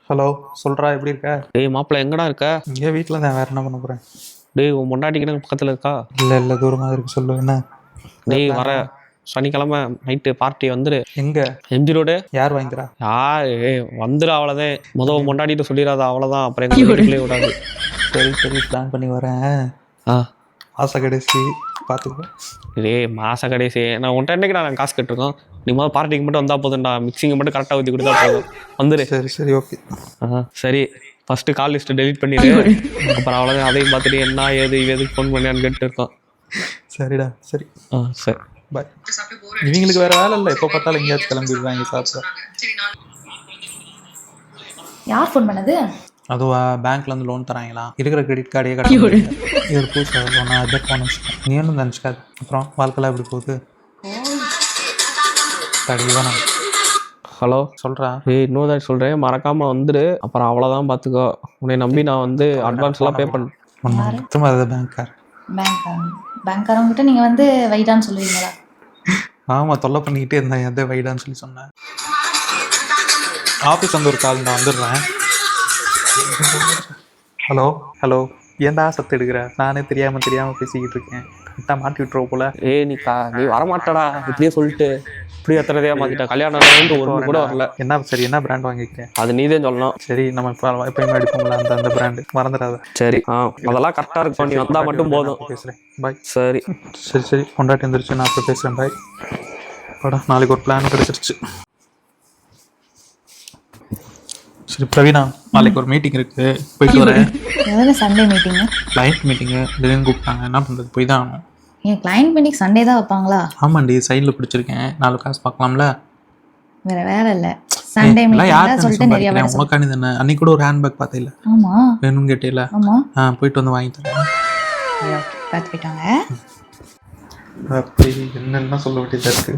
Hello சொல்றா, எப்படி இருக்க? டேய் மாப்பிள்ள எங்கடா இருக்க? இங்கே வீட்டில் தான், வேற என்ன பண்ண போறேன்? டேய் உன் பொண்டாட்டிக்கு பக்கத்துல இருக்கா? இல்லை தூரமாக இருக்கு, சொல்லு என்ன? டேய் வர சனிக்கிழமை நைட்டு பார்ட்டி வந்துரு. எங்க? MG road. யார் வாங்கிக்கிறா? வந்துரு, அவ்வளோதான். முதல் பொண்டாட்டிட்டு சொல்லிடாத, அவ்வளோதான். அப்புறம் எங்க வீட்டுக்குள்ளே விடாது. சரி பிளான் பண்ணி வரேன். ஆசை கடைசி பார்த்துக்கோ. டேய் மாச கடைசி நான் உன்ட்ட என்னைக்கு நான் காசு கட்டிருக்கோம். நீ முதல் பார்ட்டிக்கு மட்டும் வந்தா போதும்டா. மிக்சிங்கை மட்டும் கரெக்டாக ஊற்றி கொடுத்தா போதும். வந்துரு. சரி ஓகே. சரி ஃபர்ஸ்ட் கால் லிஸ்ட் டெலிட் பண்ணிடு. அப்புறம் அவ்வளோதான். அதையும் பார்த்துட்டு என்ன ஏது எதுக்கு ஃபோன் பண்ணியான்னு கேட்டு இருக்கோம். சரிடா சரி. சரி பாய். இவங்களுக்கு வேற வேலை இல்லை, எப்போ பார்த்தாலும் எங்கேயாச்சும் கிளம்பிடுவாங்க சாப்பிட. யார் ஃபோன் பண்ணது? அதுவா, பேங்க்ல இருந்து லோன் தராங்களாம். இருக்கிற கிரெடிட் கார்டையே கட்ட இவர் புதுசாக லோனா அதை போன வச்சுக்கேன். நீ ஒன்றும் நினச்சிக்காது. அப்புறம் வாழ்க்கைலாம் எப்படி போகுது? கடிவானா. ஹலோ சொல்கிறா. இன்னொரு தான் சொல்கிறேன், மறக்காமல் வந்துடு. அப்புறம் அவ்வளோதான், பார்த்துக்கோ. உன்னை நம்பி நான் வந்து அட்வான்ஸ் எல்லாம் பே பண்ணேன். சும்மா அதை பேங்க்கார் பேங்க்காரவங்கிட்ட நீங்கள் வந்து வைடான்னு சொல்லுவீங்களா? ஆமாம், தொல்லை பண்ணிக்கிட்டே இருந்தேன். எதை வைடான்னு சொல்லி சொன்னேன். ஆஃபீஸ் வந்து ஒரு கால், நான் வந்துடுறேன். ஹலோ ஏன்டா சத்து எடுக்கிற? நானே தெரியாமல் பேசிக்கிட்டு இருக்கேன். கரெக்டாக மாட்டி விட்டுருவோம் போல. நீ வரமாட்டடா இப்படியே சொல்லிட்டு இப்படி எத்தனைதையா மாத்திட்டா. கல்யாணம் ஒரு கூட வரல. என்ன பிராண்ட் வாங்கிக்கிறேன்? அது நீதான் சொல்லணும். சரி, நம்ம எப்பயுமே எடுப்போம்ல அந்த பிராண்டு, மறந்துடாத. சரி அதெல்லாம் கரெக்டாக இருக்கும். நீ வந்தால் மட்டும் போதும். பேசுகிறேன், பாய். சரி கொண்டாட்டி வந்துருச்சு, நான் அப்புறம் பேசுகிறேன், பாய். வாடா, நாளைக்கு ஒரு பிளான் கிடச்சிருச்சு. சரி பிரவீனா, நாளைக்கு ஒரு மீட்டிங் இருக்கு, போயிட்டு வரேன். Sunday meeting? கிளைண்ட் மீட்டிங்கு திடீர்னு கூப்பிட்டாங்க. என்ன பண்ணுறது, போய் தான் ஆகணும். என் கிளைண்ட் மீட்டிங் சண்டே தான் வைப்பாங்களா? ஆமாண்டி, சைடில் பிடிச்சிருக்கேன், 4 காசு பார்க்கலாம்ல. வேற வேலை இல்லை, சண்டே மீட்டிங் சொல்லிட்டு நிறைய வேலை. உனக்காண்டி தானே. அன்னைக்கு கூட ஒரு ஹேண்ட்பேக் பார்த்தேன். ஆமா, வேணும்னு கேட்டேல. ஆமா, போயிட்டு வந்து வாங்கி தரேன். பார்த்து போயிட்டாங்க. அப்படி என்னென்ன சொல்ல வேண்டியதாக இருக்கு?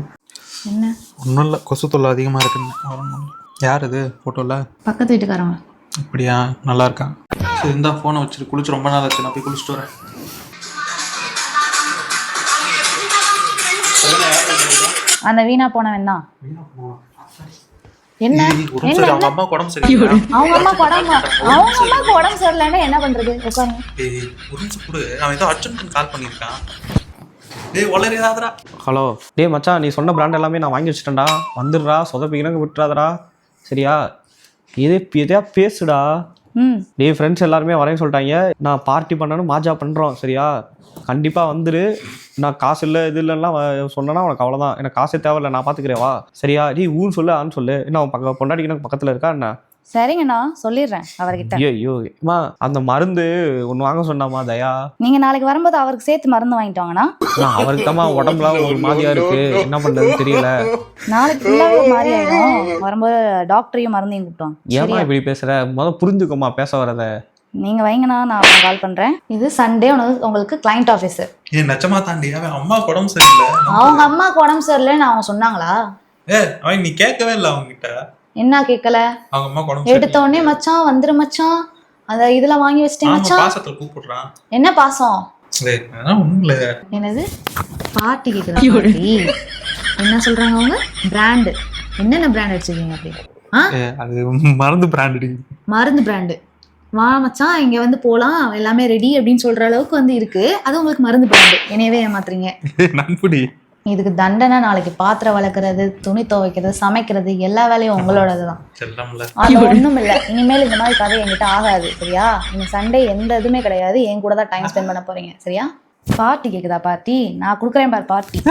என்ன? ஒன்றும் இல்லை, கொசு தொல்லை அதிகமாக இருக்குன்னு. யார் இது ஃபோட்டோவில்? பக்கத்து வீட்டுக்காரங்க. அப்படியா, நல்லா இருக்கான். சரி இந்த ஃபோனை வச்சுட்டு குளிச்சு ரொம்ப நாள் ஆச்சு, நான் போய் குளிச்சுட்டு வரேன். அந்த வீணா போனவன் தான். என்ன? அவங்க அம்மா உடம்பு சரியில்லை. அவங்க அம்மாக்கு உடம்பு சரியில்லைன்னா என்ன பண்றது? உட்காருங்க. ஒரு நிமிஷம் கொடு, அவன் ஏதோ அர்ஜென்ட் கால் பண்ணியிருக்கான். ஹலோ மச்சான், நீ சொன்ன பிராண்ட் எல்லாமே நான் வாங்கி வச்சுட்டேன்டா. வந்துடுறா, சொதப்பிக்கிறேன், விட்டுறாதடா. சரியா? எதையா பேசுடா. ஃப்ரெண்ட்ஸ் எல்லாருமே வரேன்னு சொல்லிட்டாங்க. நான் பார்ட்டி பண்ணணும், மாஜா பண்ணுறோம். சரியா? கண்டிப்பாக வந்துரு. நான் காசு இல்லை இது இல்லைன்னா சொன்னேன்னா உனக்கு அவ்வளோதான். எனக்கு காசே தேவையில்லை, நான் பார்த்துக்கிறேன், வா. சரியா? ஊன்னு சொல்லு, ஆன்னு சொல்லு. என்ன அவன் பொண்டாட்டிக்கு எனக்கு பக்கத்தில் இருக்கா என்ன? சரிங்கண்ணா, சொல்லிடுறேன் அவர்கிட்ட. ஐயோமா, அந்த மருந்து ஒன்று வாங்க சொன்னாமா தயா. நீங்க நாளைக்கு வரும்போது அவருக்கு சேர்த்து மருந்து வாங்கிட்டு வாங்கண்ணா. அவருக்கு தான் உடம்புலாம் ஒரு மாதிரியா இருக்கு, என்ன பண்றதுன்னு தெரியல. நாளைக்கு ஃபுல்லாவே ஒரு மாதிரி ஆயிடும். வரும்போது டாக்டரையும் மருந்தையும் கூப்பிட்டோம். ஏமா இப்படி பேசுற? முதல்ல புரிஞ்சுக்கோமா பேச வரத. நீங்க வைங்கண்ணா, நான் கால் பண்றேன். இது சண்டே உங்களுக்கு கிளைண்ட் ஆஃபீஸ். நச்சமா தாண்டி அவன் அம்மா உடம்பு சரியில்லை. அவங்க அம்மாக்கு உடம்பு சரியில்லைன்னு அவங்க சொன்னாங்களா? அவன் நீ கேட்கவே இல்லை அவங்க கிட்ட. என்ன கேட்கல? எடுத்த உடனே மச்சான் வந்துரு மச்சான், அந்த இதெல்லாம் வாங்கி வச்சிட்டேன் மச்சான். பாசத்துல கூப்பிடுறான். என்ன பாசம்? என்னது பார்ட்டி கேக்குதா? பார்ட்டி என்ன சொல்றாங்க அவங்க? பிராண்ட் என்னென்ன பிராண்ட் வச்சிருக்கீங்க? அப்படி அது மருந்து பிராண்டு. வா மச்சான், இங்க வந்து போலாம், எல்லாமே ரெடி அப்படின்னு சொல்ற அளவுக்கு வந்து இருக்கு. அது உங்களுக்கு மருந்து பிராண்டு. என்னையவே ஏமாத்துறீங்க. நண்புடி, இதுக்கு தண்டனை நாளைக்கு பாத்திரம் வளர்க்கறது, துணி துவைக்கிறது, சமைக்கிறது எல்லா வேலையும் உங்களோடதுதான். அது ஒண்ணும் இல்லை. இனிமேல் இந்த மாதிரி கதை என்கிட்ட ஆகாது. சரியா? நீங்க சண்டே எந்த இதுவுமே கிடையாது, என் கூட தான் டைம் ஸ்பெண்ட் பண்ண போறீங்க. சரியா? பார்ட்டி கேக்குதா? பார்ட்டி நான் கொடுக்குறேன் பாரு. பார்ட்டி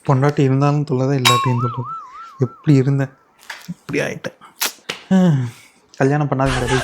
பொண்டாட்டி இருந்தாலும் சொல்லதான், இல்லாட்டின்னு சொல்றது. எப்படி இருந்தேன், இப்படி ஆயிட்டேன். கல்யாணம் பண்ணாதீங்க.